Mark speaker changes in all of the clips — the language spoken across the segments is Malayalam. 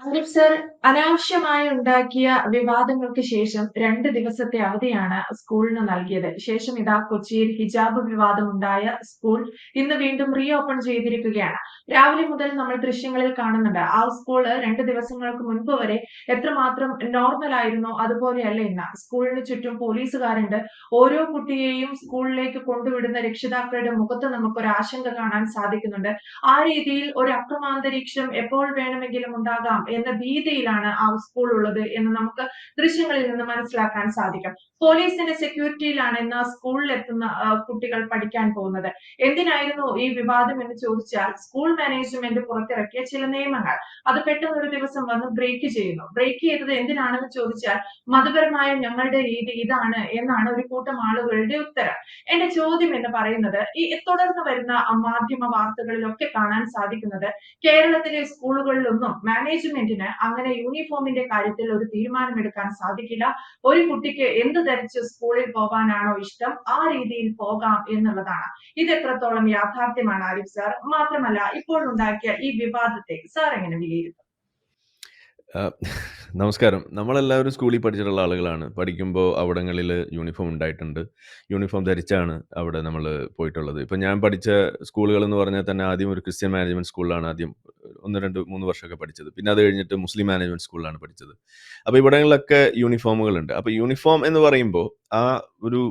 Speaker 1: അനൂപ് സർ, അനാവശ്യമായി ഉണ്ടാക്കിയ വിവാദങ്ങൾക്ക് ശേഷം 2 ദിവസത്തെ അവധിയാണ് സ്കൂളിന് നൽകിയത്. ശേഷം ഇതാ കൊച്ചിയിൽ ഹിജാബ് വിവാദം ഉണ്ടായ സ്കൂൾ ഇന്ന് വീണ്ടും റീ ഓപ്പൺ ചെയ്തിരിക്കുകയാണ്. രാവിലെ മുതൽ നമ്മൾ ദൃശ്യങ്ങളിൽ കാണുന്നുണ്ട്. ആ സ്കൂള് 2 ദിവസങ്ങൾക്ക് മുൻപ് വരെ എത്രമാത്രം നോർമൽ ആയിരുന്നോ അതുപോലെയല്ല ഇന്ന്. സ്കൂളിന് ചുറ്റും പോലീസുകാരുണ്ട്. ഓരോ കുട്ടിയെയും സ്കൂളിലേക്ക് കൊണ്ടുവിടുന്ന രക്ഷിതാക്കളുടെ മുഖത്ത് നമുക്കൊരു ആശങ്ക കാണാൻ സാധിക്കുന്നുണ്ട്. ആ രീതിയിൽ ഒരു അക്രമാന്തരീക്ഷം എപ്പോൾ വേണമെങ്കിലും ഉണ്ടാകാം എന്ന ഭീതിയിലാണ് ആ സ്കൂൾ ഉള്ളത് എന്ന് നമുക്ക് ദൃശ്യങ്ങളിൽ നിന്ന് മനസ്സിലാക്കാൻ സാധിക്കും. പോലീസിന്റെ സെക്യൂരിറ്റിയിലാണ് ഇന്ന് ആ സ്കൂളിൽ എത്തുന്ന കുട്ടികൾ പഠിക്കാൻ പോകുന്നത്. എന്തിനായിരുന്നു ഈ വിവാദം എന്ന് ചോദിച്ചാൽ, സ്കൂൾ മാനേജ്മെന്റ് പുറത്തിറക്കിയ ചില നിയമങ്ങൾ അത് പെട്ടെന്ന് ഒരു ദിവസം വന്ന് ബ്രേക്ക് ചെയ്യുന്നു. ബ്രേക്ക് ചെയ്തത് എന്തിനാണെന്ന് ചോദിച്ചാൽ, മതപരമായ ഞങ്ങളുടെ രീതി ഇതാണ് എന്നാണ് ഒരു കൂട്ടം ആളുകളുടെ ഉത്തരം. എന്റെ ചോദ്യം എന്ന് പറയുന്നത്, ഈ തുടർന്ന് വരുന്ന മാധ്യമ വാർത്തകളിലൊക്കെ കാണാൻ സാധിക്കുന്നത്, കേരളത്തിലെ സ്കൂളുകളിലൊന്നും മാനേജ്മെന്റിന് അങ്ങനെ യൂണിഫോമിന്റെ കാര്യത്തിൽ ഒരു തീരുമാനമെടുക്കാൻ സാധിക്കില്ല. ഒരു കുട്ടിക്ക് എന്ത് ധരിച്ച് സ്കൂളിൽ പോകാനാണോ ഇഷ്ടം ആ രീതിയിൽ പോകാം എന്നുള്ളതാണ്. ഇത് എത്രത്തോളം യാഥാർത്ഥ്യമാണ് ആരിഫ് സാർ? മാത്രമല്ല, ഇപ്പോൾ ഉണ്ടാക്കിയ ഈ വിവാദത്തെ സാർ എങ്ങനെ വിലയിരുത്തും?
Speaker 2: നമസ്കാരം. നമ്മളെല്ലാവരും സ്കൂളിൽ പഠിച്ചിട്ടുള്ള ആളുകളാണ്. പഠിക്കുമ്പോൾ അവിടങ്ങളിൽ യൂണിഫോം ഉണ്ടായിട്ടുണ്ട്. യൂണിഫോം ധരിച്ചാണ് അവിടെ നമ്മൾ പോയിട്ടുള്ളത്. ഇപ്പം ഞാൻ പഠിച്ച സ്കൂളുകളെന്ന് പറഞ്ഞാൽ തന്നെ ആദ്യം ഒരു ക്രിസ്ത്യൻ മാനേജ്മെൻറ്റ് സ്കൂളിലാണ് ആദ്യം 1, 2, 3 വർഷമൊക്കെ പഠിച്ചത്. പിന്നെ അത് കഴിഞ്ഞിട്ട് മുസ്ലിം മാനേജ്മെൻറ്റ് സ്കൂളിലാണ് പഠിച്ചത്. അപ്പോൾ ഇവിടങ്ങളിലൊക്കെ യൂണിഫോമുകളുണ്ട്. അപ്പോൾ യൂണിഫോം എന്ന് പറയുമ്പോൾ ആ ഒരു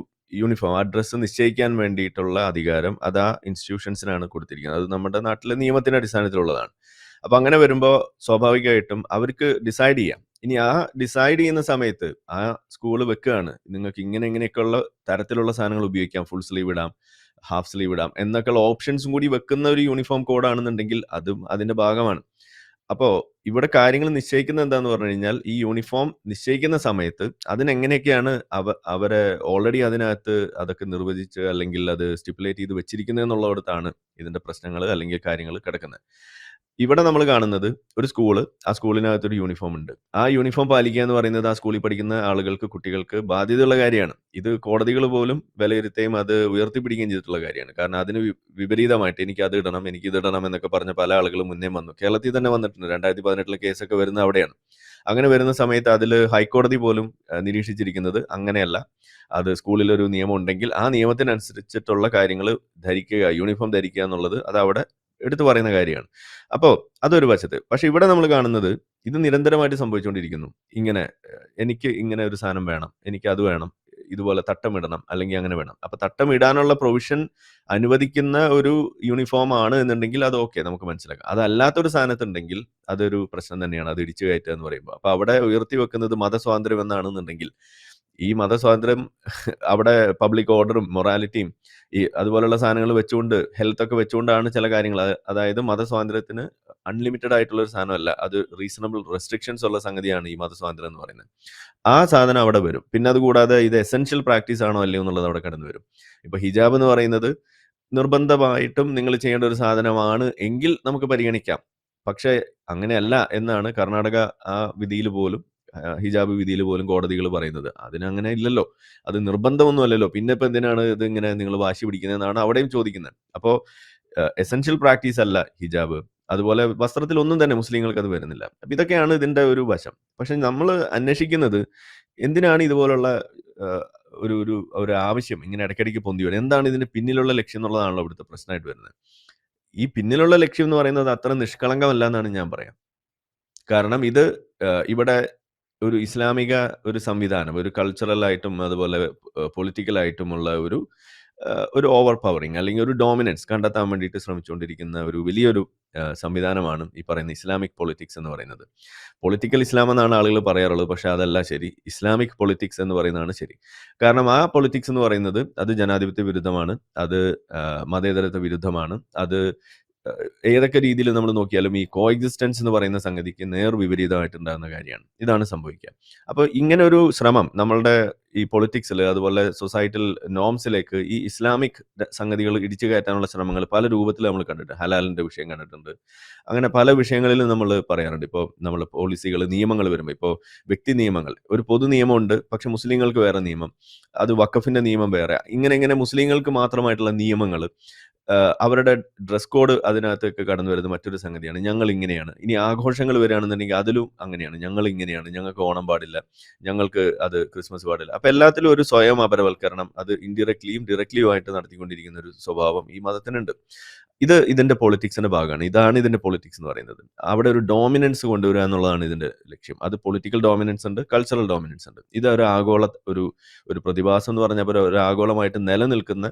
Speaker 2: യൂണിഫോം, ആ ഡ്രസ്സ് നിശ്ചയിക്കാൻ വേണ്ടിയിട്ടുള്ള അധികാരം അത് ആ ഇൻസ്റ്റിറ്റ്യൂഷൻസിനാണ് കൊടുത്തിരിക്കുന്നത്. അത് നമ്മുടെ നാട്ടിലെ നിയമത്തിൻ്റെ അടിസ്ഥാനത്തിലുള്ളതാണ്. അപ്പോൾ അങ്ങനെ വരുമ്പോൾ സ്വാഭാവികമായിട്ടും അവർക്ക് ഡിസൈഡ് ചെയ്യാം. ഇനി ആ ഡിസൈഡ് ചെയ്യുന്ന സമയത്ത് ആ സ്കൂൾ വെക്കുകയാണ്, നിങ്ങൾക്ക് ഇങ്ങനെയൊക്കെയുള്ള തരത്തിലുള്ള സാധനങ്ങൾ ഉപയോഗിക്കാം, ഫുൾ സ്ലീവ് ഇടാം, ഹാഫ് സ്ലീവ് ഇടാം എന്നൊക്കെയുള്ള ഓപ്ഷൻസും കൂടി വെക്കുന്ന ഒരു യൂണിഫോം കോഡാണെന്നുണ്ടെങ്കിൽ അതും അതിൻ്റെ ഭാഗമാണ്. അപ്പോൾ ഇവിടെ കാര്യങ്ങൾ നിശ്ചയിക്കുന്നത് എന്താന്ന് പറഞ്ഞു കഴിഞ്ഞാൽ, ഈ യൂണിഫോം നിശ്ചയിക്കുന്ന സമയത്ത് അതിനെങ്ങനെയൊക്കെയാണ് അവരെ ഓൾറെഡി അതിനകത്ത് അതൊക്കെ നിർവചിച്ച് അല്ലെങ്കിൽ അത് സ്റ്റിപ്പുലേറ്റ് ചെയ്ത് വെച്ചിരിക്കുന്നത് എന്നുള്ളിടത്താണ് ഇതിൻ്റെ പ്രശ്നങ്ങൾ അല്ലെങ്കിൽ കാര്യങ്ങൾ കിടക്കുന്നത്. ഇവിടെ നമ്മൾ കാണുന്നത് ഒരു സ്കൂള്, ആ സ്കൂളിനകത്തൊരു യൂണിഫോം ഉണ്ട്. ആ യൂണിഫോം പാലിക്കുക എന്ന് പറയുന്നത് ആ സ്കൂളിൽ പഠിക്കുന്ന ആളുകൾക്ക്, കുട്ടികൾക്ക് ബാധ്യതയുള്ള കാര്യമാണ്. ഇത് കോടതികൾ പോലും വിലയിരുത്തുകയും അത് ഉയർത്തിപ്പിടിക്കുകയും ചെയ്തിട്ടുള്ള കാര്യമാണ്. കാരണം അതിന് വിപരീതമായിട്ട് എനിക്ക് അത് ഇടണം, എനിക്ക് ഇത് ഇടണം എന്നൊക്കെ പറഞ്ഞ പല ആളുകളും മുന്നേ വന്നു. കേരളത്തിൽ തന്നെ വന്നിട്ടുണ്ട്. 2018 കേസൊക്കെ വരുന്ന അവിടെയാണ്. അങ്ങനെ വരുന്ന സമയത്ത് അതിൽ ഹൈക്കോടതി പോലും നിരീക്ഷിച്ചിരിക്കുന്നത് അങ്ങനെയല്ല. അത് സ്കൂളിലൊരു നിയമം ഉണ്ടെങ്കിൽ ആ നിയമത്തിനനുസരിച്ചിട്ടുള്ള കാര്യങ്ങൾ ധരിക്കുക, യൂണിഫോം ധരിക്കുക എന്നുള്ളത് അത് അവിടെ എടുത്തു പറയുന്ന കാര്യമാണ്. അപ്പോൾ അതൊരു വശത്ത്. പക്ഷെ ഇവിടെ നമ്മൾ കാണുന്നത് ഇത് നിരന്തരമായിട്ട് സംഭവിച്ചുകൊണ്ടിരിക്കുന്നു. ഇങ്ങനെ എനിക്ക് ഇങ്ങനെ ഒരു സാധനം വേണം, എനിക്ക് അത് വേണം, ഇതുപോലെ തട്ടമിടണം അല്ലെങ്കിൽ അങ്ങനെ വേണം. അപ്പോൾ തട്ടമിടാനുള്ള പ്രൊവിഷൻ അനുവദിക്കുന്ന ഒരു യൂണിഫോം ആണ് എന്നുണ്ടെങ്കിൽ അത് ഓക്കെ, നമുക്ക് മനസ്സിലാക്കാം. അതല്ലാത്തൊരു സാധനത്തുണ്ടെങ്കിൽ അതൊരു പ്രശ്നം തന്നെയാണ്, അത് ഇടിച്ചു കയറ്റുക എന്ന് പറയുമ്പോൾ. അപ്പോൾ അവിടെ ഉയർത്തി വെക്കുന്നത് മതസ്വാതന്ത്ര്യം എന്നാണെന്നുണ്ടെങ്കിൽ ഈ മതസ്വാതന്ത്ര്യം അവിടെ പബ്ലിക് ഓർഡറും മൊറാലിറ്റിയും ഈ അതുപോലുള്ള സാധനങ്ങൾ വെച്ചുകൊണ്ട്, ഹെൽത്ത് ഒക്കെ വെച്ചുകൊണ്ടാണ് ചില കാര്യങ്ങൾ. അതായത് മതസ്വാതന്ത്ര്യത്തിന് അൺലിമിറ്റഡ് ആയിട്ടുള്ള ഒരു സാധനമല്ല, അത് റീസണബിൾ റെസ്ട്രിക്ഷൻസ് ഉള്ള സംഗതിയാണ് ഈ മതസ്വാതന്ത്ര്യം എന്ന് പറയുന്നത്. ആ സാധനം അവിടെ വരും. പിന്നെ അതുകൂടാതെ ഇത് എസെൻഷ്യൽ പ്രാക്ടീസ് ആണോ അല്ലയോ എന്നുള്ളത് അവിടെ കടന്നു വരും. ഇപ്പൊ ഹിജാബ് എന്ന് പറയുന്നത് നിർബന്ധമായിട്ടും നിങ്ങൾ ചെയ്യേണ്ട ഒരു സാധനമാണ് എങ്കിൽ നമുക്ക് പരിഗണിക്കാം. പക്ഷേ അങ്ങനെയല്ല എന്നാണ് കർണാടക ആ വിധിയിൽ പോലും, ഹിജാബ് വിധിയിൽ പോലും കോടതികൾ പറയുന്നത്. അതിനങ്ങനെ ഇല്ലല്ലോ, അത് നിർബന്ധമൊന്നും അല്ലല്ലോ, പിന്നെ ഇപ്പം എന്തിനാണ് ഇത് ഇങ്ങനെ നിങ്ങൾ വാശി പിടിക്കുന്നതെന്നാണ് അവിടെയും ചോദിക്കുന്നത്. അപ്പോൾ എസെൻഷ്യൽ പ്രാക്ടീസ് അല്ല ഹിജാബ്. അതുപോലെ വസ്ത്രത്തിൽ ഒന്നും തന്നെ മുസ്ലിങ്ങൾക്ക് അത് വരുന്നില്ല. അപ്പം ഇതൊക്കെയാണ് ഇതിൻ്റെ ഒരു വശം. പക്ഷെ നമ്മൾ അന്വേഷിക്കുന്നത് എന്തിനാണ് ഇതുപോലുള്ള ഒരു ഒരു ഒരു ആവശ്യം ഇങ്ങനെ ഇടയ്ക്കിടയ്ക്ക് പൊന്തി വരും, എന്താണ് ഇതിന്റെ പിന്നിലുള്ള ലക്ഷ്യം എന്നുള്ളതാണല്ലോ ഇവിടുത്തെ പ്രശ്നമായിട്ട് വരുന്നത്. ഈ പിന്നിലുള്ള ലക്ഷ്യം എന്ന് പറയുന്നത് അത്ര നിഷ്കളങ്കമല്ല എന്നാണ് ഞാൻ പറയാം. കാരണം ഇത് ഇവിടെ ഒരു ഇസ്ലാമിക ഒരു സംവിധാനം, ഒരു കൾച്ചറലായിട്ടും അതുപോലെ പൊളിറ്റിക്കലായിട്ടുമുള്ള ഒരു ഓവർ പവറിങ് അല്ലെങ്കിൽ ഒരു ഡോമിനൻസ് കണ്ടെത്താൻ വേണ്ടിയിട്ട് ശ്രമിച്ചുകൊണ്ടിരിക്കുന്ന ഒരു വലിയൊരു സംവിധാനമാണ് ഈ പറയുന്ന ഇസ്ലാമിക് പൊളിറ്റിക്സ് എന്ന് പറയുന്നത്. പൊളിറ്റിക്കൽ ഇസ്ലാം എന്നാണ് ആളുകൾ പറയാറുള്ളത്. പക്ഷേ അതല്ല ശരി, ഇസ്ലാമിക് പൊളിറ്റിക്സ് എന്ന് പറയുന്നതാണ് ശരി. കാരണം ആ പൊളിറ്റിക്സ് എന്ന് പറയുന്നത് അത് ജനാധിപത്യ വിരുദ്ധമാണ്, അത് മതേതരത്വ വിരുദ്ധമാണ്, അത് ഏതൊക്കെ രീതിയിൽ നമ്മൾ നോക്കിയാലും ഈ കോ എക്സിസ്റ്റൻസ് എന്ന് പറയുന്ന സംഗതിക്ക് നേർ വിപരീതമായിട്ടുണ്ടാകുന്ന കാര്യമാണ്. ഇതാണ് സംഭവിക്കുക. അപ്പോൾ ഇങ്ങനെ ഒരു ശ്രമം നമ്മളുടെ ഈ പൊളിറ്റിക്സിൽ അതുപോലെ സൊസൈറ്റൽ നോംസിലേക്ക് ഈ ഇസ്ലാമിക് സംഗതികൾ ഇടിച്ചു കയറ്റാനുള്ള ശ്രമങ്ങൾ പല രൂപത്തിൽ നമ്മൾ കണ്ടിട്ടുണ്ട്. ഹലാലിൻ്റെ വിഷയം കണ്ടിട്ടുണ്ട്. അങ്ങനെ പല വിഷയങ്ങളിലും നമ്മൾ പറയാറുണ്ട്. ഇപ്പോൾ നമ്മൾ പോളിസികൾ, നിയമങ്ങൾ വരുമ്പോൾ, ഇപ്പോൾ വ്യക്തി നിയമങ്ങൾ, ഒരു പൊതു നിയമമുണ്ട്, പക്ഷെ മുസ്ലിങ്ങൾക്ക് വേറെ നിയമം, അത് വഖഫിൻ്റെ നിയമം വേറെ, ഇങ്ങനെ മുസ്ലിങ്ങൾക്ക് മാത്രമായിട്ടുള്ള നിയമങ്ങൾ അവരുടെ ഡ്രസ് കോഡ് അതിനകത്തേക്ക് കടന്നു വരുന്ന മറ്റൊരു സംഗതിയാണ്. ഞങ്ങൾ ഇങ്ങനെയാണ്. ഇനി ആഘോഷങ്ങൾ വരികയാണെന്നുണ്ടെങ്കിൽ അതിലും അങ്ങനെയാണ്. ഞങ്ങൾ ഇങ്ങനെയാണ്. ഞങ്ങൾക്ക് ഓണം പാടില്ല. ഞങ്ങൾക്ക് അത് ക്രിസ്മസ് പാടില്ല. അപ്പൊ എല്ലാത്തിലും ഒരു സ്വയം അപരവൽക്കരണം അത് ഇൻഡയറക്ട്ലിയും ഡയറക്ട്ലിയും ആയിട്ട് നടത്തിക്കൊണ്ടിരിക്കുന്ന ഒരു സ്വഭാവം ഈ മതത്തിനുണ്ട്. ഇതിന്റെ പൊളിറ്റിക്സിന്റെ ഭാഗമാണ്. ഇതാണ് ഇതിന്റെ പൊളിറ്റിക്സ് എന്ന് പറയുന്നത്. അവിടെ ഒരു ഡോമിനൻസ് കൊണ്ടുവരിക എന്നുള്ളതാണ് ഇതിന്റെ ലക്ഷ്യം. അത് പൊളിറ്റിക്കൽ ഡോമിനൻസ് ഉണ്ട്, കൾച്ചറൽ ഡോമിനൻസ് ഉണ്ട്. ഇത് ഒരു ആഗോള ഒരു പ്രതിഭാസം എന്ന് പറഞ്ഞാൽ ഒരു ആഗോളമായിട്ട് നിലനിൽക്കുന്ന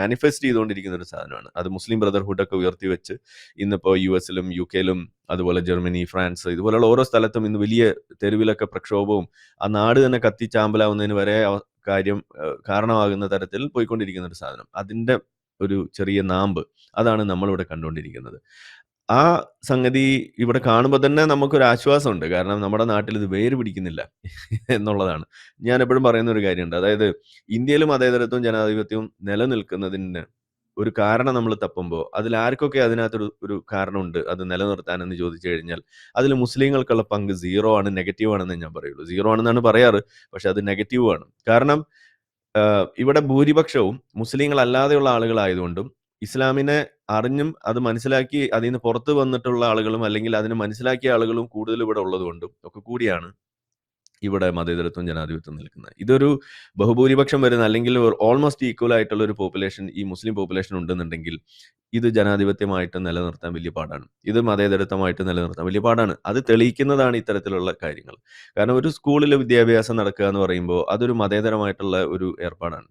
Speaker 2: മാനിഫെസ്റ്റ് ചെയ്തുകൊണ്ടിരിക്കുന്ന ഒരു സാധനമാണ്. അത് മുസ്ലിം ബ്രദർഹുഡ് ഒക്കെ ഉയർത്തിവെച്ച് ഇന്നിപ്പോൾ US-ലും UK-ലും അതുപോലെ ജർമ്മനി, ഫ്രാൻസ് ഇതുപോലുള്ള ഓരോ സ്ഥലത്തും ഇന്ന് വലിയ തെരുവിലൊക്കെ പ്രക്ഷോഭവും ആ നാട് തന്നെ കത്തിച്ചാമ്പലാവുന്നതിന് വരെ കാരണമാകുന്ന തരത്തിൽ പോയിക്കൊണ്ടിരിക്കുന്ന ഒരു സാധനം. അതിന്റെ ഒരു ചെറിയ നാമ്പ് അതാണ് നമ്മളിവിടെ കണ്ടുകൊണ്ടിരിക്കുന്നത്. ആ സംഗതി ഇവിടെ കാണുമ്പോൾ തന്നെ നമുക്കൊരു ആശ്വാസമുണ്ട്. കാരണം നമ്മുടെ നാട്ടിൽ ഇത് വേര് പിടിക്കുന്നില്ല എന്നുള്ളതാണ്. ഞാൻ എപ്പോഴും പറയുന്ന ഒരു കാര്യമുണ്ട്. അതായത് ഇന്ത്യയിൽ മതേതരത്വവും ജനാധിപത്യവും നിലനിൽക്കുന്നതിന് ഒരു കാരണം നമ്മൾ തപ്പുമ്പോൾ അതിൽ ആർക്കൊക്കെ ഒരു കാരണമുണ്ട് അത് നിലനിർത്താനെന്ന് ചോദിച്ചു കഴിഞ്ഞാൽ അതിൽ മുസ്ലിങ്ങൾക്കുള്ള പങ്ക് 0 ആണ്, നെഗറ്റീവ് ആണെന്ന് ഞാൻ പറയുള്ളൂ. 0 ആണെന്നാണ് പറയാറ്, പക്ഷെ അത് നെഗറ്റീവ് ആണ്. കാരണം ഇവിടെ ഭൂരിപക്ഷവും മുസ്ലിങ്ങളല്ലാതെയുള്ള ആളുകളായതുകൊണ്ടും ഇസ്ലാമിനെ അറിഞ്ഞും അത് മനസ്സിലാക്കി അതിൽ നിന്ന് പുറത്ത് വന്നിട്ടുള്ള ആളുകളും അല്ലെങ്കിൽ അതിനെ മനസ്സിലാക്കിയ ആളുകളും കൂടുതൽ ഇവിടെ ഉള്ളതുകൊണ്ടും ഒക്കെ കൂടിയാണ് ഇവിടെ മതേതരത്വം ജനാധിപത്യം നിൽക്കുന്നത്. ഇതൊരു ബഹുഭൂരിപക്ഷം വരുന്ന അല്ലെങ്കിൽ ഓൾമോസ്റ്റ് ഈക്വൽ ആയിട്ടുള്ള ഒരു പോപ്പുലേഷൻ ഈ മുസ്ലിം പോപ്പുലേഷൻ ഉണ്ടെന്നുണ്ടെങ്കിൽ ഇത് ജനാധിപത്യമായിട്ട് നിലനിർത്താൻ വലിയ പാടാണ്. ഇത് മതേതരത്വമായിട്ട് നിലനിർത്താൻ വലിയ പാടാണ്. അത് തെളിയിക്കുന്നതാണ് ഇത്തരത്തിലുള്ള കാര്യങ്ങൾ. കാരണം ഒരു സ്കൂളിൽ വിദ്യാഭ്യാസം നടക്കുക എന്ന് പറയുമ്പോൾ അതൊരു മതേതരമായിട്ടുള്ള ഒരു ഏർപ്പാടാണ്.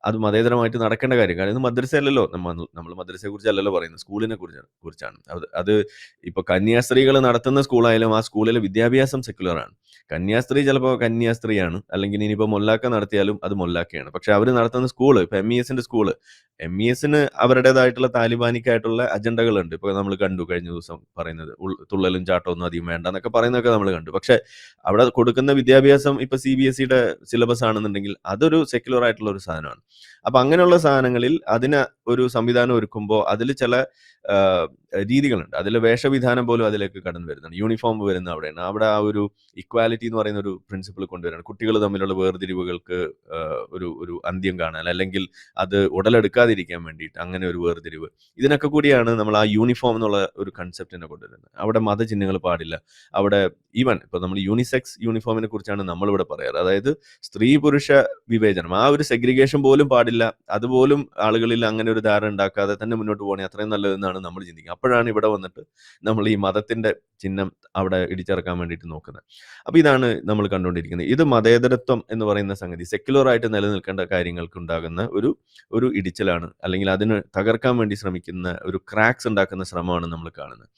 Speaker 2: അത് മതേതരമായിട്ട് നടക്കേണ്ട കാര്യം. കാരണം ഇത് മദ്രസയല്ലല്ലോ, നമ്മൾ മദ്രസയെ കുറിച്ചല്ലല്ലോ പറയുന്നത്, സ്കൂളിനെ കുറിച്ചാണ്. അത് ഇപ്പൊ കന്യാസ്ത്രീകൾ നടത്തുന്ന സ്കൂളായാലും ആ സ്കൂളിലെ വിദ്യാഭ്യാസം സെക്യുലറാണ്. കന്യാസ്ത്രീ ചിലപ്പോൾ കന്യാസ്ത്രീയാണ്, അല്ലെങ്കിൽ ഇനിയിപ്പോൾ മൊല്ലാക്ക നടത്തിയാലും അത് മൊല്ലാക്കയാണ്. പക്ഷെ അവർ നടത്തുന്ന സ്കൂള് ഇപ്പൊ MESന്റെ സ്കൂള്, MESന് അവരുടേതായിട്ടുള്ള താലിബാനിക്കായിട്ടുള്ള അജണ്ടകളുണ്ട്. ഇപ്പൊ നമ്മൾ കണ്ടു കഴിഞ്ഞ ദിവസം പറയുന്നത് തുള്ളലും ചാട്ടമൊന്നും അധികം വേണ്ട എന്നൊക്കെ പറയുന്നതൊക്കെ നമ്മൾ കണ്ടു. പക്ഷെ അവിടെ കൊടുക്കുന്ന വിദ്യാഭ്യാസം ഇപ്പൊ CBSEയുടെ സിലബസ് ആണെന്നുണ്ടെങ്കിൽ അതൊരു സെക്യുലർ ആയിട്ടുള്ള ഒരു സാധനമാണ്. അപ്പൊ അങ്ങനെയുള്ള സാധനങ്ങളിൽ അതിന് ഒരു സംവിധാനം ഒരുക്കുമ്പോൾ അതിൽ ചില രീതികളുണ്ട്. അതിൽ വേഷവിധാനം പോലും അതിലേക്ക് കടന്നു വരുന്നുണ്ട്. യൂണിഫോം വരുന്ന അവിടെയാണ്. അവിടെ ആ ഒരു ഇക്വാലിറ്റി എന്ന് പറയുന്ന ഒരു പ്രിൻസിപ്പിൾ കൊണ്ടുവരാണ്. കുട്ടികൾ തമ്മിലുള്ള വേർതിരിവുകൾക്ക് ഒരു അന്ത്യം കാണാൻ, അല്ലെങ്കിൽ അത് ഉടലെടുക്കാതിരിക്കാൻ വേണ്ടിയിട്ട് അങ്ങനെ ഒരു വേർതിരിവ്, ഇതിനൊക്കെ കൂടിയാണ് നമ്മൾ ആ യൂണിഫോം എന്നുള്ള ഒരു കൺസെപ്റ്റിനെ കൊണ്ടുവരുന്നത്. അവിടെ മതചിഹ്നങ്ങൾ പാടില്ല. അവിടെ ഈവൻ ഇപ്പൊ നമ്മൾ യൂണിസെക്സ് യൂണിഫോമിനെ കുറിച്ചാണ് നമ്മളിവിടെ പറയാറ്. അതായത് സ്ത്രീ പുരുഷ വിവേചനം, ആ ഒരു സെഗ്രിഗേഷൻ പോലും പാടില്ല. അതുപോലും ആളുകളിൽ അങ്ങനെ ഒരു ധാരണ ഉണ്ടാക്കാതെ തന്നെ മുന്നോട്ട് പോകണേ അത്രയും നല്ലതെന്നാണ് നമ്മൾ ചിന്തിക്കുക. അപ്പോഴാണ് ഇവിടെ വന്നിട്ട് നമ്മൾ ഈ മതത്തിന്റെ ചിഹ്നം അവിടെ ഇടിച്ചിറക്കാൻ വേണ്ടിയിട്ട് നോക്കുന്നത്. അപ്പൊ ഇതാണ് നമ്മൾ കണ്ടുകൊണ്ടിരിക്കുന്നത്. ഇത് മതേതരത്വം എന്ന് പറയുന്ന സംഗതി സെക്യുലർ ആയിട്ട് നിലനിൽക്കേണ്ട കാര്യങ്ങൾക്ക് ഉണ്ടാകുന്ന ഒരു ഇടിച്ചിലാണ്, അല്ലെങ്കിൽ അതിന് തകർക്കാൻ വേണ്ടി ശ്രമിക്കുന്ന ഒരു ക്രാക്സ് ഉണ്ടാക്കുന്ന ശ്രമമാണ് നമ്മൾ കാണുന്നത്.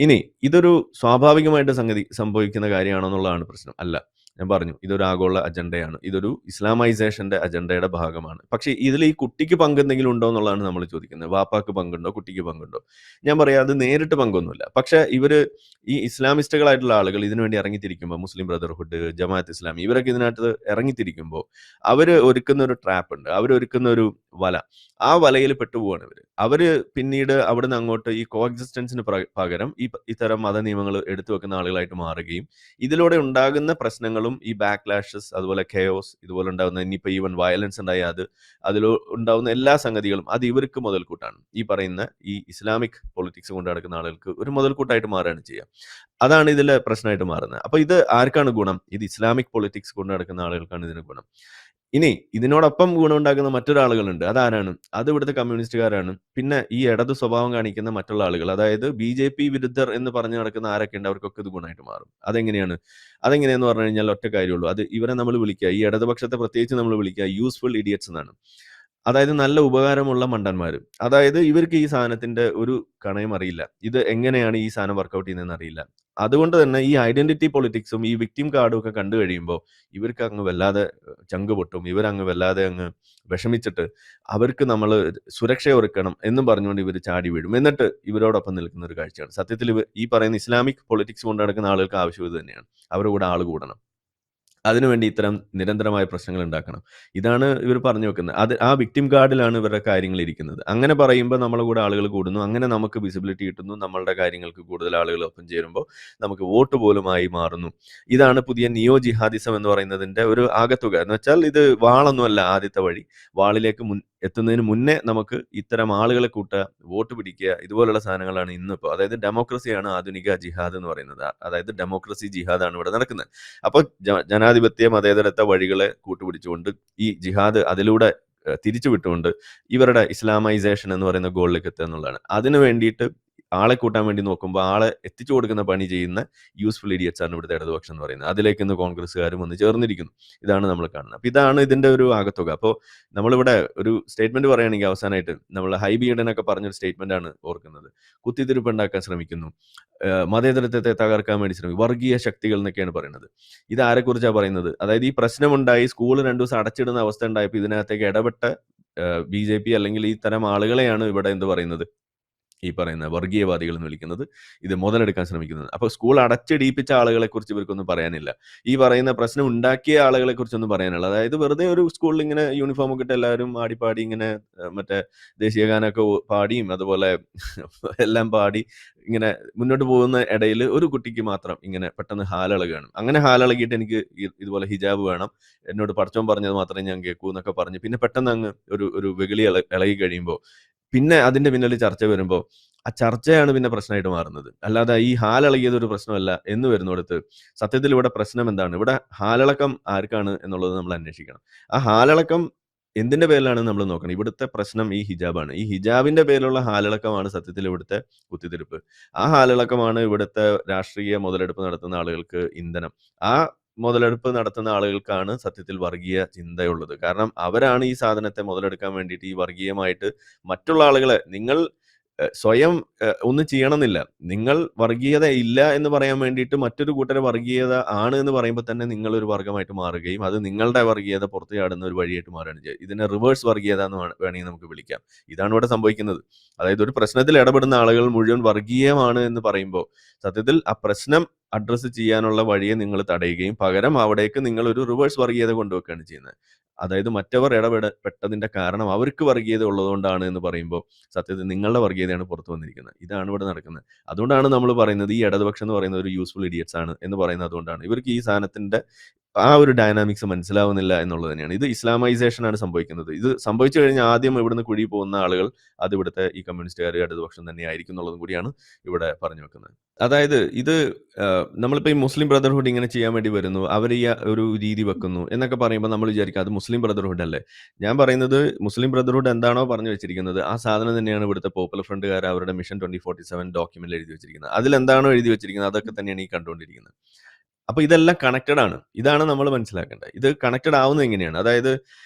Speaker 2: ഇനി ഇതൊരു സ്വാഭാവികമായിട്ട് സംഗതി സംഭവിക്കുന്ന കാര്യമാണോ എന്നുള്ളതാണ് പ്രശ്നം. അല്ല, ഞാൻ പറഞ്ഞു ഇതൊരു ആഗോള അജണ്ടയാണ്. ഇതൊരു ഇസ്ലാമൈസേഷന്റെ അജണ്ടയുടെ ഭാഗമാണ്. പക്ഷേ ഇതിൽ ഈ കുട്ടിക്ക് പങ്കെന്തെങ്കിലും ഉണ്ടോ എന്നുള്ളതാണ് നമ്മൾ ചോദിക്കുന്നത്. വാപ്പാക്ക് പങ്കുണ്ടോ, കുട്ടിക്ക് പങ്കുണ്ടോ? ഞാൻ പറയാം അത് നേരിട്ട് പങ്കൊന്നുമില്ല. പക്ഷെ ഈ ഇസ്ലാമിസ്റ്റുകളായിട്ടുള്ള ആളുകൾ ഇതിനുവേണ്ടി ഇറങ്ങിത്തിരിക്കുമ്പോൾ, മുസ്ലിം ബ്രദർഹുഡ്, ജമാഅത്ത് ഇസ്ലാമി, ഇവരൊക്കെ ഇതിനകത്ത് ഇറങ്ങിത്തിരിക്കുമ്പോൾ അവർ ഒരുക്കുന്ന ഒരു ട്രാപ്പ് ഉണ്ട്, അവരൊരുക്കുന്ന ഒരു വല. ആ വലയിൽ പെട്ടുപോവാണ് അവര് പിന്നീട് അവിടുന്ന് അങ്ങോട്ട് ഈ കോ എക്സിസ്റ്റൻസിന് പകരം ഇത്തരം മത നിയമങ്ങൾ എടുത്തു വെക്കുന്ന ആളുകളായിട്ട് മാറുകയും ഇതിലൂടെ ഉണ്ടാകുന്ന പ്രശ്നങ്ങളും ഈ ബാക്ക്ലാഷസ്, അതുപോലെ കെയോസ്, ഇതുപോലെ ഉണ്ടാകുന്ന ഇനിയിപ്പോൾ ഈവൻ വയലൻസ് ഉണ്ടായാൽ അതിൽ ഉണ്ടാകുന്ന എല്ലാ സംഗതികളും അത് ഇവർക്ക് മുതൽക്കൂട്ടാണ്. ഈ പറയുന്ന ഈ ഇസ്ലാമിക് പൊളിറ്റിക്സ് കൊണ്ട് നടക്കുന്ന ആളുകൾക്ക് ഒരു മുതൽക്കൂട്ടായിട്ട് മാറുകയാണ് ചെയ്യുക. അതാണ് ഇതിലെ പ്രശ്നമായിട്ട് മാറുന്നത്. അപ്പൊ ഇത് ആർക്കാണ് ഗുണം? ഇത് ഇസ്ലാമിക് പൊളിറ്റിക്സ് കൊണ്ട് നടക്കുന്ന ആളുകൾക്കാണ് ഇതിന് ഗുണം. ഇനി ഇതിനോടൊപ്പം ഗുണമുണ്ടാക്കുന്ന മറ്റൊരാളുകളുണ്ട്. അതാരാണ്? അത് ഇവിടുത്തെ കമ്മ്യൂണിസ്റ്റുകാരാണ്. പിന്നെ ഈ ഇടതു സ്വഭാവം കാണിക്കുന്ന മറ്റുള്ള ആളുകൾ, അതായത് BJP വിരുദ്ധർ എന്ന് പറഞ്ഞു നടക്കുന്ന ആരൊക്കെ ഉണ്ട്, അവർക്കൊക്കെ ഇത് ഗുണമായിട്ട് മാറും. അതെങ്ങനെയെന്ന് പറഞ്ഞു കഴിഞ്ഞാൽ ഒറ്റ കാര്യമുള്ളൂ. അത് ഇവരെ നമ്മൾ വിളിക്കുക, ഈ ഇടതുപക്ഷത്തെ പ്രത്യേകിച്ച് നമ്മൾ വിളിക്കുക യൂസ്ഫുൾ ഇഡിയറ്റ്സ് എന്നാണ്. അതായത് നല്ല ഉപകാരമുള്ള മണ്ടന്മാര്. അതായത് ഇവർക്ക് ഈ സാധനത്തിന്റെ ഒരു കണയും അറിയില്ല. ഇത് എങ്ങനെയാണ് ഈ സാധനം വർക്കൗട്ട് ചെയ്യുന്നതെന്ന് അറിയില്ല. അതുകൊണ്ട് തന്നെ ഈ ഐഡന്റിറ്റി പൊളിറ്റിക്സും ഈ വിക്ടിം കാർഡും ഒക്കെ കണ്ടു കഴിയുമ്പോൾ ഇവർക്ക് അങ്ങ് വല്ലാതെ ചങ്ക് പൊട്ടും. ഇവരങ്ങ് വല്ലാതെ അങ്ങ് വിഷമിച്ചിട്ട് അവർക്ക് നമ്മൾ സുരക്ഷ ഒരുക്കണം എന്നും പറഞ്ഞുകൊണ്ട് ഇവർ ചാടി വീഴും. എന്നിട്ട് ഇവരോടൊപ്പം നിൽക്കുന്ന ഒരു കാഴ്ചയാണ്. സത്യത്തിൽ ഈ പറയുന്ന ഇസ്ലാമിക് പൊളിറ്റിക്സ് കൊണ്ട് നടക്കുന്ന ആളുകൾക്ക് ആവശ്യം ഇത് തന്നെയാണ്. അവരുടെ കൂടെ ആൾ കൂടണം. അതിനുവേണ്ടി ഇത്തരം നിരന്തരമായ പ്രശ്നങ്ങൾ ഉണ്ടാക്കണം. ഇതാണ് ഇവർ പറഞ്ഞു വെക്കുന്നത്. ആ വിക്ടിം കാർഡിലാണ് ഇവരുടെ കാര്യങ്ങൾ ഇരിക്കുന്നത്. അങ്ങനെ പറയുമ്പോൾ നമ്മളെ കൂടെ ആളുകൾ കൂടുന്നു, അങ്ങനെ നമുക്ക് വിസിബിലിറ്റി കിട്ടുന്നു, നമ്മളുടെ കാര്യങ്ങൾക്ക് കൂടുതൽ ആളുകൾ ഒപ്പം ചേരുമ്പോൾ നമുക്ക് വോട്ട് പോലുമായി മാറുന്നു. ഇതാണ് പുതിയ നിയോ ജിഹാദിസം എന്ന് പറയുന്നതിന്റെ ഒരു ആകത്തുക. എന്ന് വെച്ചാൽ ഇത് വാളൊന്നുമല്ല ആദ്യത്തെ വഴി. വാളിലേക്ക് എത്തുന്നതിന് മുന്നേ നമുക്ക് ഇത്തരം ആളുകളെ കൂട്ടുക, വോട്ട് പിടിക്കുക, ഇതുപോലുള്ള സാധനങ്ങളാണ് ഇന്നിപ്പോൾ. അതായത് ഡെമോക്രസിയാണ് ആധുനിക ജിഹാദ് എന്ന് പറയുന്നത്. അതായത് ഡെമോക്രസി ജിഹാദാണ് ഇവിടെ നടക്കുന്നത്. അപ്പോൾ ജനാധിപത്യ മതേതരത്വ വഴികളെ കൂട്ടുപിടിച്ചുകൊണ്ട് ഈ ജിഹാദ് അതിലൂടെ തിരിച്ചു വിട്ടുകൊണ്ട് ഇവരുടെ ഇസ്ലാമൈസേഷൻ എന്ന് പറയുന്ന ഗോളിലേക്ക് എത്തുക എന്നുള്ളതാണ്. അതിന് വേണ്ടിയിട്ട് ആളെ കൂട്ടാൻ വേണ്ടി നോക്കുമ്പോൾ ആളെ എത്തിച്ചു കൊടുക്കുന്ന പണി ചെയ്യുന്ന യൂസ്ഫുൾ ഇഡിയറ്റ്സ് ആണ് ഇവിടുത്തെ ഇടതുപക്ഷം എന്ന് പറയുന്നത്. അതിലേക്ക് ഇന്ന് കോൺഗ്രസ്സുകാരും വന്ന് ചേർന്നിരിക്കുന്നു. ഇതാണ് നമ്മൾ കാണുന്നത്. അപ്പോൾ ഇതാണ് ഇതിന്റെ ഒരു ആകത്തുക. അപ്പോൾ നമ്മളിവിടെ ഒരു സ്റ്റേറ്റ്മെന്റ് പറയുകയാണെങ്കിൽ അവസാനമായിട്ട് നമ്മൾ ഹൈബി ഈഡനൊക്കെ പറഞ്ഞൊരു സ്റ്റേറ്റ്മെന്റ് ആണ് ഓർക്കുന്നത്. കുത്തിത്തിരിപ്പ് ഉണ്ടാക്കാൻ ശ്രമിക്കുന്നു, മതേതരത്വത്തെ തകർക്കാൻ വേണ്ടി ശ്രമിക്കും, വർഗീയ ശക്തികൾ എന്നൊക്കെയാണ് പറയുന്നത്. ഇത് ആരെക്കുറിച്ചാണ് പറയുന്നത്? അതായത് ഈ പ്രശ്നമുണ്ടായി, സ്കൂൾ 2 ദിവസം അടച്ചിടുന്ന അവസ്ഥ ഉണ്ടായപ്പോൾ ഇതിനകത്തേക്ക് ഇടപെട്ട BJP അല്ലെങ്കിൽ ഈ തരം ആളുകളെയാണ് ഇവിടെ എന്ത് പറയുന്നത്, ഈ പറയുന്ന വർഗീയവാദികൾ എന്ന് വിളിക്കുന്നത്, ഇത് മുതലെടുക്കാൻ ശ്രമിക്കുന്നത്. അപ്പോൾ സ്കൂൾ അടച്ചിടിപ്പിച്ച ആളുകളെ കുറിച്ച് ഇവർക്കൊന്നും പറയാനില്ല. ഈ പറയുന്ന പ്രശ്നം ഉണ്ടാക്കിയ ആളുകളെ കുറിച്ചൊന്നും പറയാനില്ല. അതായത് വെറുതെ ഒരു സ്കൂളിൽ ഇങ്ങനെ യൂണിഫോം ഒക്കെ ഇട്ട് എല്ലാവരും ആടിപ്പാടി ഇങ്ങനെ മറ്റേ ദേശീയഗാനമൊക്കെ പാടിയും അതുപോലെ എല്ലാം പാടി ഇങ്ങനെ മുന്നോട്ട് പോകുന്ന ഇടയിൽ ഒരു കുട്ടിക്ക് മാത്രം ഇങ്ങനെ പെട്ടെന്ന് ഹാലിളകുകയാണ്. അങ്ങനെ ഹാലിളകിയിട്ട് എനിക്ക് ഇതുപോലെ ഹിജാബ് വേണം, എന്നോട് പടച്ചോൻ പറഞ്ഞത് മാത്രമേ ഞാൻ കേൾക്കൂ എന്നൊക്കെ പറഞ്ഞ് പിന്നെ പെട്ടെന്ന് അങ്ങ് ഒരു വെകിളി ഇളകി കഴിയുമ്പോൾ പിന്നെ അതിന്റെ പിന്നിൽ ചർച്ച വരുമ്പോൾ ആ ചർച്ചയാണ് പിന്നെ പ്രശ്നമായിട്ട് മാറുന്നത്. അല്ലാതെ ഈ ഹാലിളകിയത് ഒരു പ്രശ്നമല്ല എന്ന് വരുന്നിടത്ത് സത്യത്തിൽ ഇവിടെ പ്രശ്നം എന്താണ്? ഇവിടെ ഹാലിളക്കം ആർക്കാണ് എന്നുള്ളത് നമ്മൾ അന്വേഷിക്കണം. ആ ഹാലിളക്കം എന്തിന്റെ പേരിലാണ് നമ്മൾ നോക്കണം. ഇവിടുത്തെ പ്രശ്നം ഈ ഹിജാബാണ്. ഈ ഹിജാബിന്റെ പേരിലുള്ള ഹാലിളക്കമാണ് സത്യത്തിൽ ഇവിടുത്തെ കുത്തിത്തിരിപ്പ്. ആ ഹാലിളക്കമാണ് ഇവിടുത്തെ രാഷ്ട്രീയ മുതലെടുപ്പ് നടത്തുന്ന ആളുകൾക്ക് ഇന്ധനം. ആ മുതലെടുപ്പ് നടത്തുന്ന ആളുകൾക്കാണ് സത്യത്തിൽ വർഗീയ ചിന്തയുള്ളത്. കാരണം അവരാണ് ഈ സാധനത്തെ മുതലെടുക്കാൻ വേണ്ടിയിട്ട് ഈ വർഗീയമായിട്ട് മറ്റുള്ള ആളുകളെ നിങ്ങൾ സ്വയം ഒന്നും ചെയ്യണമെന്നില്ല. നിങ്ങൾ വർഗീയത ഇല്ല എന്ന് പറയാൻ വേണ്ടിയിട്ട് മറ്റൊരു കൂട്ടരെ വർഗീയത ആണ് എന്ന് പറയുമ്പോൾ തന്നെ നിങ്ങളൊരു വർഗമായിട്ട് മാറുകയും അത് നിങ്ങളുടെ വർഗീയത പുറത്തു ചാടുന്ന ഒരു വഴിയായിട്ട് മാറുകയാണ് ചെയ്യുക. ഇതിനെ റിവേഴ്സ് വർഗീയത എന്ന് വേണമെങ്കിൽ നമുക്ക് വിളിക്കാം. ഇതാണ് ഇവിടെ സംഭവിക്കുന്നത്. അതായത് ഒരു പ്രശ്നത്തിൽ ഇടപെടുന്ന ആളുകൾ മുഴുവൻ വർഗീയമാണ് എന്ന് പറയുമ്പോൾ സത്യത്തിൽ ആ പ്രശ്നം അഡ്രസ്സ് ചെയ്യാനുള്ള വഴിയെ നിങ്ങൾ തടയുകയും പകരം അവിടേക്ക് നിങ്ങൾ ഒരു റിവേഴ്സ് വർഗീയത കൊണ്ടുവെക്കുകയാണ് ചെയ്യുന്നത്. അതായത് മറ്റവർ ഇടപെടപ്പെട്ടതിന്റെ കാരണം അവർക്ക് വർഗീയത ഉള്ളതുകൊണ്ടാണ് എന്ന് പറയുമ്പോൾ സത്യത്തിൽ നിങ്ങളുടെ വർഗീയതയാണ് പുറത്തു വന്നിരിക്കുന്നത്. ഇതാണ് ഇവിടെ നടക്കുന്നത്. അതുകൊണ്ടാണ് നമ്മൾ പറയുന്നത് ഈ ഇടതുപക്ഷം എന്ന് പറയുന്നത് ഒരു യൂസ്ഫുൾ ഇഡിയറ്റ്സ് ആണ് എന്ന് പറയുന്നത്. അതുകൊണ്ടാണ് ഇവർക്ക് ഈ സാധനത്തിന്റെ ആ ഒരു ഡൈനാമിക്സ് മനസ്സിലാവുന്നില്ല എന്നുള്ളത് തന്നെയാണ്. ഇത് ഇസ്ലാമൈസേഷൻ ആണ് സംഭവിക്കുന്നത്. ഇത് സംഭവിച്ചു കഴിഞ്ഞാൽ ആദ്യം ഇവിടുന്ന് കുഴി പോകുന്ന ആളുകൾ അത് ഇവിടുത്തെ ഈ കമ്മ്യൂണിസ്റ്റുകാർ ഇടതുപക്ഷം തന്നെയായിരിക്കും എന്നുള്ളതും കൂടിയാണ് ഇവിടെ പറഞ്ഞു വെക്കുന്നത്. അതായത് ഇത് നമ്മളിപ്പോൾ ഈ മുസ്ലിം ബ്രദർഹുഡ് ഇങ്ങനെ ചെയ്യാൻ വേണ്ടി വരുന്നു, അവർ ഈ ഒരു രീതി വെക്കുന്നു എന്നൊക്കെ പറയുമ്പോൾ നമ്മൾ വിചാരിക്കുക അത് മുസ്ലിം ബ്രദർഹുഡ് അല്ലേ. ഞാൻ പറയുന്നത് മുസ്ലിം ബ്രദർഹുഡ് എന്താണോ പറഞ്ഞു വെച്ചിരിക്കുന്നത് ആ സാധനം തന്നെയാണ് ഇവിടുത്തെ പോപ്പുലർ ഫ്രണ്ടുകാർ അവരുടെ മിഷൻ 2047 ഡോക്യുമെന്റിൽ എഴുതി വെച്ചിരിക്കുന്നത്. അതിലെന്താണോ എഴുതി വെച്ചിരിക്കുന്നത് അതൊക്കെ തന്നെയാണ് ഈ കണ്ടുകൊണ്ടിരിക്കുന്നത്. അപ്പൊ ഇതെല്ലാം കണക്റ്റഡ് ആണ്. ഇതാണ് നമ്മൾ മനസ്സിലാക്കേണ്ടത്. ഇത് കണക്റ്റഡ് ആവുന്നത് എങ്ങനെയാണ്? അതായത്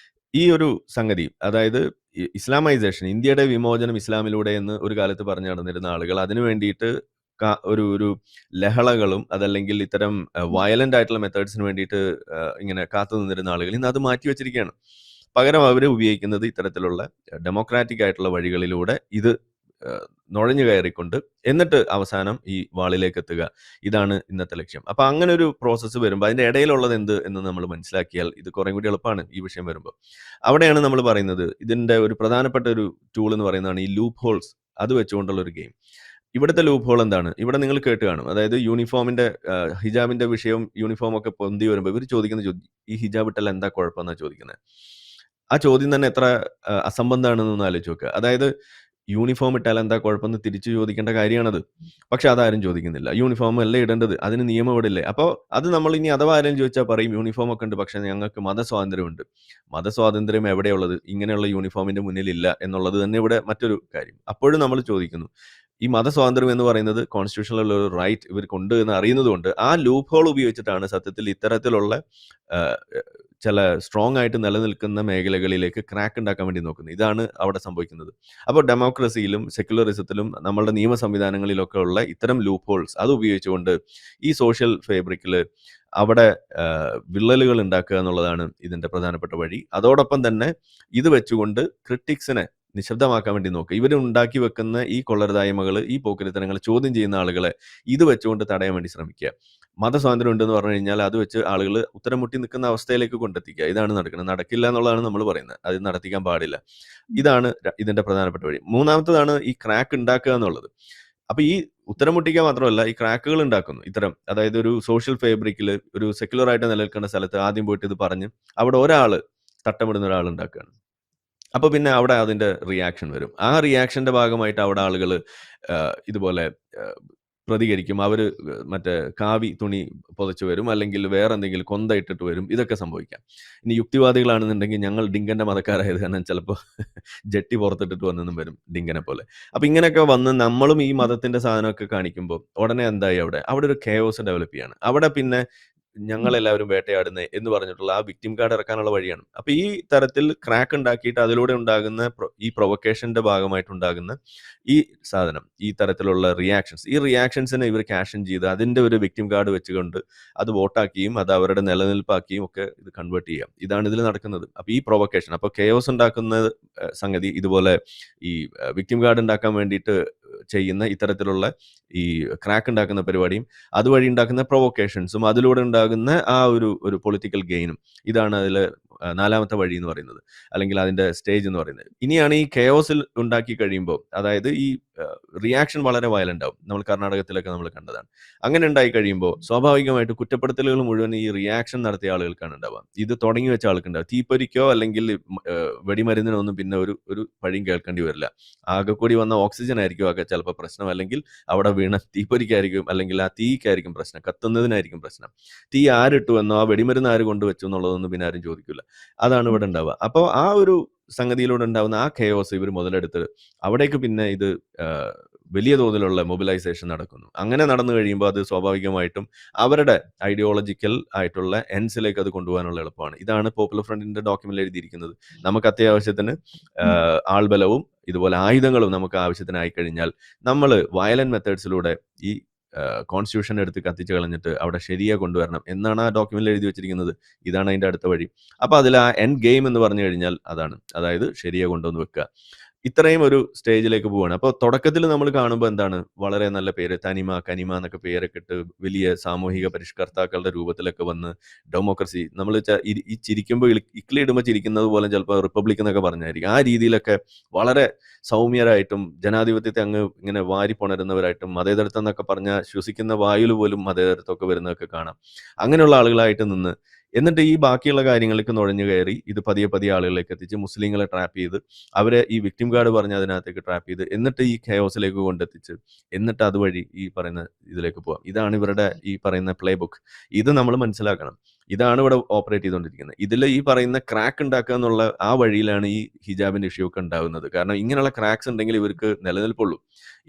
Speaker 2: ഈ ഒരു സംഗതി, അതായത് ഇസ്ലാമൈസേഷൻ, ഇന്ത്യയുടെ വിമോചനം ഇസ്ലാമിലൂടെ എന്ന് ഒരു കാലത്ത് പറഞ്ഞു നടന്നിരുന്ന ആളുകൾ അതിനു വേണ്ടിയിട്ട് ഒരു ലഹളകളും അതല്ലെങ്കിൽ ഇത്തരം വയലന്റ് ആയിട്ടുള്ള മെത്തേഡ്സിന് വേണ്ടിയിട്ട് ഇങ്ങനെ കാത്തു നിന്നിരുന്ന ആളുകൾ ഇന്ന് അത് മാറ്റി വെച്ചിരിക്കുകയാണ്. പകരം അവർ ഉപയോഗിക്കുന്നത് ഇത്തരത്തിലുള്ള ഡെമോക്രാറ്റിക് ആയിട്ടുള്ള വഴികളിലൂടെ ഇത് നുഴഞ്ഞു കയറിക്കൊണ്ട് എന്നിട്ട് അവസാനം ഈ വാളിലേക്ക് എത്തുക. ഇതാണ് ഇന്നത്തെ ലക്ഷ്യം. അപ്പൊ അങ്ങനെ ഒരു പ്രോസസ്സ് വരുമ്പോൾ അതിന്റെ ഇടയിലുള്ളത് എന്ത് എന്ന് നമ്മൾ മനസ്സിലാക്കിയാൽ ഇത് കുറെ കൂടി എളുപ്പമാണ് ഈ വിഷയം വരുമ്പോൾ. അവിടെയാണ് നമ്മൾ പറയുന്നത് ഇതിന്റെ ഒരു പ്രധാനപ്പെട്ട ഒരു ടൂൾ എന്ന് പറയുന്നതാണ് ഈ ലൂപ്പ് ഹോൾസ്. അത് വെച്ചുകൊണ്ടുള്ള ഒരു ഗെയിം. ഇവിടുത്തെ ലൂപ്പ് ഹോൾ എന്താണ്? ഇവിടെ നിങ്ങൾ കേട്ട് കാണും. അതായത് യൂണിഫോമിന്റെ ഹിജാബിന്റെ വിഷയം യൂണിഫോം ഒക്കെ പൊന്തി വരുമ്പോൾ ഇവർ ചോദിക്കുന്ന ചോദ്യം ഈ ഹിജാബ് ഇട്ടാൽ എന്താ കുഴപ്പമെന്നാണ് ചോദിക്കുന്നത്. ആ ചോദ്യം തന്നെ എത്ര അസംബന്ധമാണെന്നൊന്ന് ആലോചിച്ച് നോക്കുക. അതായത് യൂണിഫോം ഇട്ടാൽ എന്താ കുഴപ്പമെന്ന് തിരിച്ചു ചോദിക്കേണ്ട കാര്യമാണത്. പക്ഷെ അതാരും ചോദിക്കുന്നില്ല. യൂണിഫോം അല്ലേ ഇടേണ്ടത്, അതിന് നിയമം ഇവിടെ ഇല്ലേ? അപ്പോൾ അത് നമ്മൾ ഇനി അഥവാ ആരും ചോദിച്ചാൽ പറയും യൂണിഫോം ഒക്കെ ഉണ്ട്, പക്ഷെ ഞങ്ങൾക്ക് മതസ്വാതന്ത്ര്യമുണ്ട്. മതസ്വാതന്ത്ര്യം എവിടെയുള്ളത്? ഇങ്ങനെയുള്ള യൂണിഫോമിന്റെ മുന്നിലില്ല എന്നുള്ളത് തന്നെ ഇവിടെ മറ്റൊരു കാര്യം. അപ്പോഴും നമ്മൾ ചോദിക്കുന്നു ഈ മതസ്വാതന്ത്ര്യം എന്ന് പറയുന്നത് കോൺസ്റ്റിറ്റ്യൂഷനിലുള്ള ഒരു റൈറ്റ് ഇവർക്കുണ്ട് എന്ന് അറിയുന്നത് കൊണ്ട് ആ ലൂപ്പ് ഹോൾ ഉപയോഗിച്ചിട്ടാണ് സത്യത്തിൽ ഇത്തരത്തിലുള്ള ചില സ്ട്രോങ് ആയിട്ട് നിലനിൽക്കുന്ന മേഖലകളിലേക്ക് ക്രാക്ക് ഉണ്ടാക്കാൻ വേണ്ടി നോക്കുന്നത്. ഇതാണ് അവിടെ സംഭവിക്കുന്നത്. അപ്പോൾ ഡെമോക്രസിയിലും സെക്യുലറിസത്തിലും നമ്മളുടെ നിയമ സംവിധാനങ്ങളിലൊക്കെ ഉള്ള ഇത്തരം ലൂപ്പ് ഹോൾസ് അത് ഉപയോഗിച്ചുകൊണ്ട് ഈ സോഷ്യൽ ഫാബ്രിക്കിൽ അവിടെ വിള്ളലുകൾ ഉണ്ടാക്കുക എന്നുള്ളതാണ് ഇതിന്റെ പ്രധാനപ്പെട്ട വഴി. അതോടൊപ്പം തന്നെ ഇത് വെച്ചുകൊണ്ട് ക്രിട്ടിക്സിനെ നിശബ്ദമാക്കാൻ വേണ്ടി നോക്കുക. ഇവർ ഉണ്ടാക്കി വെക്കുന്ന ഈ കൊള്ളരുതായ്മകൾ, ഈ പോക്കരിത്തനങ്ങൾ ചോദ്യം ചെയ്യുന്ന ആളുകളെ ഇത് വെച്ചുകൊണ്ട് തടയാൻ വേണ്ടി ശ്രമിക്കുക. മതസ്വാതന്ത്ര്യം ഉണ്ടെന്ന് പറഞ്ഞു കഴിഞ്ഞാൽ അത് വെച്ച് ആളുകൾ ഉത്തരം മുട്ടി നിൽക്കുന്ന അവസ്ഥയിലേക്ക് കൊണ്ടെത്തിക്കുക. ഇതാണ് നടക്കുന്നത്. നടക്കില്ല എന്നുള്ളതാണ് നമ്മൾ പറയുന്നത്. അത് നടത്തിക്കാൻ പാടില്ല. ഇതാണ് ഇതിന്റെ പ്രധാനപ്പെട്ട വഴി. മൂന്നാമത്തതാണ് ഈ ക്രാക്ക് ഉണ്ടാക്കുക എന്നുള്ളത്. അപ്പൊ ഈ ഉത്തരം മുട്ടിക്കുക മാത്രമല്ല, ഈ ക്രാക്കുകൾ ഉണ്ടാക്കുന്നു ഇത്തരം. അതായത് ഒരു സോഷ്യൽ ഫാബ്രിക്കിൽ ഒരു സെക്യുലർ ആയിട്ട് നിലനിൽക്കുന്ന സ്ഥലത്ത് ആദ്യം പോയിട്ട് ഇത് പറഞ്ഞ് അവിടെ ഒരാള് തട്ടമിടുന്ന ഒരാൾ ഉണ്ടാക്കുകയാണ്. അപ്പോൾ പിന്നെ അവിടെ അതിൻ്റെ റിയാക്ഷൻ വരും. ആ റിയാക്ഷൻ്റെ ഭാഗമായിട്ട് അവിടെ ആളുകൾ ഇതുപോലെ പ്രതികരിക്കും. അവർ മറ്റേ കാവി തുണി പുതച്ച് വരും, അല്ലെങ്കിൽ വേറെ എന്തെങ്കിലും കൊന്ത ഇട്ടിട്ട് വരും. ഇതൊക്കെ സംഭവിക്കാം. ഇനി യുക്തിവാദികളാണെന്നുണ്ടെങ്കിൽ ഞങ്ങൾ ഡിങ്കൻ്റെ മതക്കാരായത് കാരണം ചിലപ്പോൾ ജെട്ടി പുറത്തിട്ടിട്ട് വന്നെന്നും വരും ഡിങ്കനെ പോലെ. അപ്പോൾ ഇങ്ങനെയൊക്കെ വന്ന് നമ്മളും ഈ മതത്തിൻ്റെ സാധനമൊക്കെ കാണിക്കുമ്പോൾ ഉടനെ എന്തായി അവിടെ ഒരു കെയോസ് ഡെവലപ്പ് ചെയ്യാണ്. അവിടെ പിന്നെ ഞങ്ങളെല്ലാവരും വേട്ടയാടുന്നത് എന്ന് പറഞ്ഞിട്ടുള്ള ആ വിക്ടിം കാർഡ് ഇറക്കാനുള്ള വഴിയാണ്. അപ്പോൾ ഈ തരത്തിൽ ക്രാക്ക് ഉണ്ടാക്കിയിട്ട് അതിലൂടെ ഉണ്ടാകുന്ന ഈ പ്രൊവക്കേഷൻ്റെ ഭാഗമായിട്ടുണ്ടാകുന്ന ഈ സാധനം, ഈ തരത്തിലുള്ള ഈ റിയാക്ഷൻസിനെ ഇവർ ക്യാഷ് ഇൻ ചെയ്ത് അതിൻ്റെ ഒരു വിക്ടിം കാർഡ് വെച്ചുകൊണ്ട് അത് വോട്ടാക്കിയും അത് അവരുടെ നിലനിൽപ്പാക്കിയും ഒക്കെ ഇത് കൺവേർട്ട് ചെയ്യാം. ഇതാണ് ഇതിൽ നടക്കുന്നത്. അപ്പോൾ ഈ പ്രൊവക്കേഷൻ, അപ്പോൾ കെയോസ് ഉണ്ടാക്കുന്ന സംഗതി ഇതുപോലെ ഈ വിക്ടിം കാർഡ് ഉണ്ടാക്കാൻ വേണ്ടിയിട്ട് ചെയ്യുന്ന ഇത്തരത്തിലുള്ള ഈ ക്രാക്ക് ഉണ്ടാക്കുന്ന പരിപാടിയും അതുവഴി ഉണ്ടാക്കുന്ന പ്രൊവക്കേഷൻസും അതിലൂടെ ഉണ്ടാകുന്ന ആ ഒരു പൊളിറ്റിക്കൽ ഗെയിനും, ഇതാണ് അതിൽ നാലാമത്തെ വഴി എന്ന് പറയുന്നത്, അല്ലെങ്കിൽ അതിൻ്റെ സ്റ്റേജ് എന്ന് പറയുന്നത്. ഇനിയാണ് ഈ കെയോസിൽ ഉണ്ടാക്കി കഴിയുമ്പോൾ, അതായത് ഈ റിയാക്ഷൻ വളരെ വയലൻ്റ് ആവും. നമ്മൾ കർണാടകത്തിലൊക്കെ നമ്മൾ കണ്ടതാണ്. അങ്ങനെ ഉണ്ടായി കഴിയുമ്പോൾ സ്വാഭാവികമായിട്ട് കുറ്റപ്പെടുത്തലുകൾ മുഴുവൻ ഈ റിയാക്ഷൻ നടത്തിയ ആളുകൾക്കാണ് ഉണ്ടാവുക. ഇത് തുടങ്ങി വെച്ച ആൾക്കുണ്ടാവുക. തീപ്പൊരിക്കോ അല്ലെങ്കിൽ വെടിമരുന്നിനോ ഒന്നും പിന്നെ ഒരു പഴിയും കേൾക്കേണ്ടി വരില്ല. ആകെ കൂടി വന്ന ഓക്സിജൻ ആയിരിക്കും ആകെ ചിലപ്പോൾ പ്രശ്നം, അല്ലെങ്കിൽ അവിടെ വീണ തീപ്പൊരിക്കായിരിക്കും, അല്ലെങ്കിൽ ആ തീക്കായിരിക്കും പ്രശ്നം, കത്തുന്നതിനായിരിക്കും പ്രശ്നം. തീ ആരിട്ടു എന്നോ ആ വെടിമരുന്ന് ആര് കൊണ്ടുവച്ചു എന്നുള്ളതൊന്നും പിന്നെ ആരും ചോദിക്കില്ല. അതാണ് ഇവിടെ ഉണ്ടാവുക. അപ്പോൾ ആ ഒരു സംഗതിയിലൂടെ ഉണ്ടാവുന്ന ആ കെയോസ് ഇവർ മുതലെടുത്ത് അവിടേക്ക് പിന്നെ ഇത് വലിയ തോതിലുള്ള മൊബിലൈസേഷൻ നടക്കുന്നു. അങ്ങനെ നടന്നു കഴിയുമ്പോൾ അത് സ്വാഭാവികമായിട്ടും അവരുടെ ഐഡിയോളജിക്കൽ ആയിട്ടുള്ള എൻസിലേക്ക് അത് കൊണ്ടുപോകാനുള്ള എളുപ്പമാണ്. ഇതാണ് പോപ്പുലർ ഫ്രണ്ടിന്റെ ഡോക്യുമെന്റിൽ എഴുതിയിരിക്കുന്നത്. നമുക്ക് അത്യാവശ്യത്തിന് ആൾബലവും ഇതുപോലെ ആയുധങ്ങളും നമുക്ക് ആവശ്യത്തിനായി കഴിഞ്ഞാൽ നമ്മൾ വയലന്റ് മെത്തേഡ്സിലൂടെ ഈ കോൺസ്റ്റിറ്റ്യൂഷൻ എടുത്ത് കത്തിച്ച് കളഞ്ഞിട്ട് അവിടെ ശരിയെ കൊണ്ടുവരണം എന്നാണ് ആ ഡോക്യുമെന്റിൽ എഴുതി വെച്ചിരിക്കുന്നത്. ഇതാണ് അതിൻ്റെ അടുത്ത വഴി. അപ്പോൾ അതിൽ ആ എൻഡ് ഗെയിം എന്ന് പറഞ്ഞു കഴിഞ്ഞാൽ അതാണ്, അതായത് ശരിയെ കൊണ്ടുവന്ന് വെക്കുക. ഇത്രയും ഒരു സ്റ്റേജിലേക്ക് പോവുകയാണ്. അപ്പോൾ തുടക്കത്തിൽ നമ്മൾ കാണുമ്പോൾ എന്താണ്, വളരെ നല്ല പേര്, തനിമ കനിമ എന്നൊക്കെ പേരൊക്കെ ഇട്ട് വലിയ സാമൂഹിക പരിഷ്കർത്താക്കളുടെ രൂപത്തിലൊക്കെ വന്ന് ഡെമോക്രസി, നമ്മൾ ഈ ചിരിക്കുമ്പോൾ ഇക്ലിയിടുമ്പോൾ ചിരിക്കുന്നത് പോലെ ചിലപ്പോൾ റിപ്പബ്ലിക് എന്നൊക്കെ പറഞ്ഞായിരിക്കും. ആ രീതിയിലൊക്കെ വളരെ സൗമ്യരായിട്ടും ജനാധിപത്യത്തെ അങ്ങ് ഇങ്ങനെ വാരിപ്പുണരുന്നവരായിട്ടും മതേതരത്വം എന്നൊക്കെ പറഞ്ഞാൽ ശ്വസിക്കുന്ന വായുവിൽ പോലും മതേതരത്വമൊക്കെ വരുന്നതൊക്കെ കാണാം. അങ്ങനെയുള്ള ആളുകളായിട്ട് നിന്ന് എന്നിട്ട് ഈ ബാക്കിയുള്ള കാര്യങ്ങളിലേക്ക് നുഴഞ്ഞു കയറി ഇത് പതിയെ പതിയെ ആളുകളിലേക്ക് എത്തിച്ച് മുസ്ലിങ്ങളെ ട്രാപ്പ് ചെയ്ത് അവരെ ഈ വിക്ടിം കാർഡ് പറഞ്ഞ് അതിനകത്തേക്ക് ട്രാപ്പ് ചെയ്ത് എന്നിട്ട് ഈ കെയോസിലേക്ക് കൊണ്ടെത്തിച്ച് എന്നിട്ട് അതുവഴി ഈ പറയുന്ന ഇതിലേക്ക് പോകാം. ഇതാണ് ഇവരുടെ ഈ പറയുന്ന പ്ലേ ബുക്ക്. ഇത് നമ്മൾ മനസ്സിലാക്കണം. ഇതാണ് ഇവിടെ ഓപ്പറേറ്റ് ചെയ്തുകൊണ്ടിരിക്കുന്നത്. ഇതിൽ ഈ പറയുന്ന ക്രാക്ക് ഉണ്ടാക്കുക എന്നുള്ള ആ വഴിയിലാണ് ഈ ഹിജാബിന്റെ ഇഷ്യൂ ഒക്കെ ഉണ്ടാകുന്നത്. കാരണം ഇങ്ങനെയുള്ള ക്രാക്സ് ഉണ്ടെങ്കിൽ ഇവർക്ക് നിലനിൽപ്പുള്ളൂ.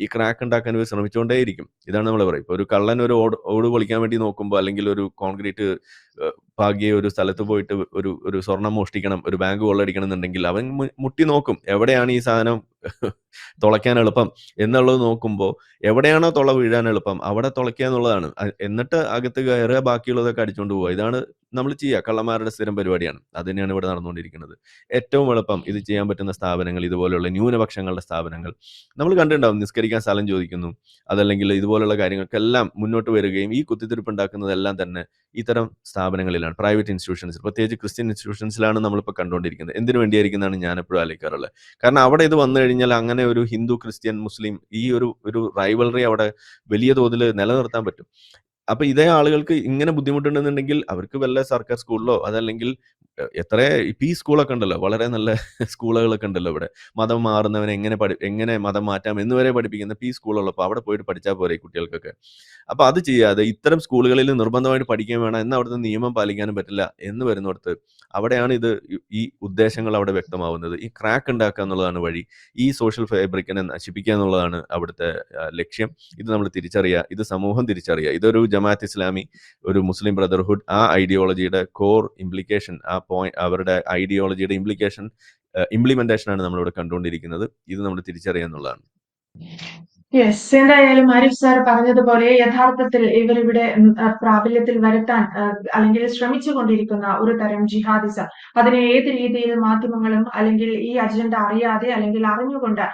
Speaker 2: ഈ ക്രാക്ക് ഉണ്ടാക്കാൻ ഇവർ ശ്രമിച്ചുകൊണ്ടേയിരിക്കും. ഇതാണ് നമ്മൾ പറയും. ഇപ്പോൾ ഒരു കള്ളൻ ഒരു ഓട് പൊളിക്കാൻ വേണ്ടി നോക്കുമ്പോൾ, അല്ലെങ്കിൽ ഒരു കോൺക്രീറ്റ് പാകിയ ഒരു സ്ഥലത്ത് പോയിട്ട് ഒരു സ്വർണം മോഷ്ടിക്കണം, ഒരു ബാങ്ക് കൊള്ളടിക്കണം എന്നുണ്ടെങ്കിൽ അവൻ മുട്ടി നോക്കും എവിടെയാണ് ഈ സാധനം തുളയ്ക്കാൻ എളുപ്പം എന്നുള്ളത്. നോക്കുമ്പോൾ എവിടെയാണോ തുള വീഴാൻ എളുപ്പം അവിടെ തുളയ്ക്കുക എന്നുള്ളതാണ്. എന്നിട്ട് അകത്ത് കയറുക, ബാക്കിയുള്ളതൊക്കെ അടിച്ചുകൊണ്ട് പോവുക. ഇതാണ് നമ്മൾ ചെയ്യുക. കള്ളന്മാരുടെ സ്ഥിരം പരിപാടിയാണ്. അത് തന്നെയാണ് ഇവിടെ നടന്നുകൊണ്ടിരിക്കുന്നത്. ഏറ്റവും എളുപ്പം ഇത് ചെയ്യാൻ പറ്റുന്ന സ്ഥാപനങ്ങൾ, ഇതുപോലെയുള്ള ന്യൂനപക്ഷങ്ങളുടെ സ്ഥാപനങ്ങൾ നമ്മൾ കണ്ടിട്ടുണ്ടാവും. നിസ്കരിക്കാൻ സ്ഥലം ചോദിക്കുന്നു, അതല്ലെങ്കിൽ ഇതുപോലുള്ള കാര്യങ്ങൾക്കെല്ലാം മുന്നോട്ട് വരികയും ഈ കുത്തിത്തിരിപ്പ് ഉണ്ടാക്കുന്നതെല്ലാം തന്നെ ഇത്തരം സ്ഥാപനങ്ങളിലാണ്, പ്രൈവറ്റ് ഇൻസ്റ്റിറ്റ്യൂഷൻസിൽ, പ്രത്യേകിച്ച് ക്രിസ്ത്യൻ ഇൻസ്റ്റിറ്റ്യൂഷൻസിലാണ് നമ്മളിപ്പോൾ കണ്ടുകൊണ്ടിരിക്കുന്നത്. എന്തിനു വേണ്ടിയായിരിക്കുന്നതാണ് ഞാൻ എപ്പോഴും ആലോചിക്കാറുള്ളത്. കാരണം അവിടെ ഇത് വന്നു കഴിഞ്ഞാൽ അങ്ങനെ ഒരു ഹിന്ദു ക്രിസ്ത്യൻ മുസ്ലിം ഈ ഒരു റൈവൽറി അവിടെ വലിയ തോതിൽ നിലനിർത്താൻ പറ്റും. അപ്പൊ ഇതേ ആളുകൾക്ക് ഇങ്ങനെ ബുദ്ധിമുട്ടുണ്ടെന്നുണ്ടെങ്കിൽ അവർക്ക് വല്ല സർക്കാർ സ്കൂളിലോ, അതല്ലെങ്കിൽ എത്ര ഈ സ്കൂളൊക്കെ ഉണ്ടല്ലോ, വളരെ നല്ല സ്കൂളുകളൊക്കെ ഉണ്ടല്ലോ ഇവിടെ. മതം മാറുന്നവനെ എങ്ങനെ മതം മാറ്റാം എന്ന് വരെ പഠിപ്പിക്കുന്ന സ്കൂളുള്ളപ്പോൾ അവിടെ പോയിട്ട് പഠിച്ചാൽ പോരെ ഈ കുട്ടികൾക്കൊക്കെ. അപ്പൊ അത് ചെയ്യാതെ ഇത്തരം സ്കൂളുകളിൽ നിർബന്ധമായിട്ട് പഠിക്കാൻ വേണം, എന്നാൽ അവിടുത്തെ നിയമം പാലിക്കാനും പറ്റില്ല എന്ന് വരുന്നിടത്ത് അവിടെയാണ് ഇത് ഈ ഉദ്ദേശങ്ങൾ അവിടെ വ്യക്തമാവുന്നത്. ഈ ക്രാക്ക് ഉണ്ടാക്കുക എന്നുള്ളതാണ് വഴി. ഈ സോഷ്യൽ ഫാബ്രിക്കിനെ നശിപ്പിക്കുക എന്നുള്ളതാണ് അവിടുത്തെ ലക്ഷ്യം. ഇത് നമ്മൾ തിരിച്ചറിയുക, ഇത് സമൂഹം തിരിച്ചറിയുക. ഇതൊരു ജമാഅത്ത് ഇസ്ലാമി, ഒരു മുസ്ലിം ബ്രദർഹുഡ്, ആ ഐഡിയോളജിയുടെ കോർ ഇംപ്ലിക്കേഷൻ, അവരുടെ ഐഡിയോളജിയുടെ ഇംപ്ലിമെന്റേഷൻ ആണ് നമ്മളിവിടെ കണ്ടുകൊണ്ടിരിക്കുന്നത്. ഇത് നമ്മൾ തിരിച്ചറിയുക എന്നുള്ളതാണ്.
Speaker 1: യെസ്, എന്തായാലും ആരിഫ് സാർ പറഞ്ഞതുപോലെ യഥാർത്ഥത്തിൽ ഇവരിവിടെ പ്രാബല്യത്തിൽ വരുത്താൻ അല്ലെങ്കിൽ ശ്രമിച്ചുകൊണ്ടിരിക്കുന്ന ഒരു തരം ജിഹാദിസം, അതിനെ ഏത് രീതിയിൽ മാധ്യമങ്ങളും അല്ലെങ്കിൽ ഈ അജണ്ട അറിയാതെ അല്ലെങ്കിൽ അറിഞ്ഞുകൊണ്ട്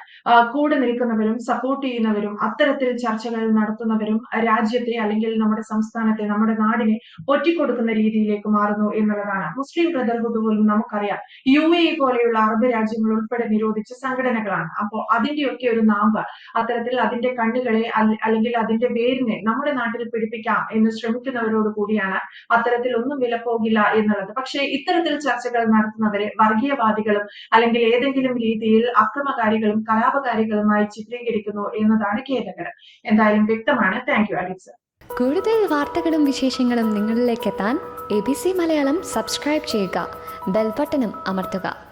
Speaker 1: കൂടെ നിൽക്കുന്നവരും സപ്പോർട്ട് ചെയ്യുന്നവരും അത്തരത്തിൽ ചർച്ചകൾ നടത്തുന്നവരും രാജ്യത്തെ അല്ലെങ്കിൽ നമ്മുടെ സംസ്ഥാനത്തെ, നമ്മുടെ നാടിനെ ഒറ്റിക്കൊടുക്കുന്ന രീതിയിലേക്ക് മാറുന്നു എന്നുള്ളതാണ്. മുസ്ലിം ബ്രദർഹുഡ് പോലും നമുക്കറിയാം UAE പോലെയുള്ള അറബ് രാജ്യങ്ങൾ ഉൾപ്പെടെ നിരോധിച്ച സംഘടനകളാണ്. അപ്പോൾ അതിന്റെയൊക്കെ ഒരു നാമ്പ് അത്തരത്തിൽ അതിന്റെ കണ്ണുകളെ അല്ലെങ്കിൽ അതിന്റെ വേരിനെ നമ്മുടെ നാട്ടിൽ പിടിപ്പിക്കാം എന്ന് ശ്രമിക്കുന്നവരോട് കൂടിയാണ് അത്തരത്തിൽ ഒന്നും വിലപ്പോകില്ല എന്നുള്ളത്. പക്ഷേ ഇത്തരത്തിൽ ചർച്ചകൾ നടത്തുന്നവരെ വർഗീയവാദികളും അല്ലെങ്കിൽ ഏതെങ്കിലും രീതിയിൽ അക്രമകാരികളും കലാപകാരികളുമായി ചിത്രീകരിക്കുന്നു എന്നതാണ് ഖേദകരം. എന്തായാലും വ്യക്തമാണ്. Thank you Alex.
Speaker 3: കൂടുതൽ വാർത്തകളും വിശേഷങ്ങളും നിങ്ങളിലേക്ക് എത്താൻ ABC മലയാളം സബ്സ്ക്രൈബ് ചെയ്യുക, ബെൽ ബട്ടണും അമർത്തുക.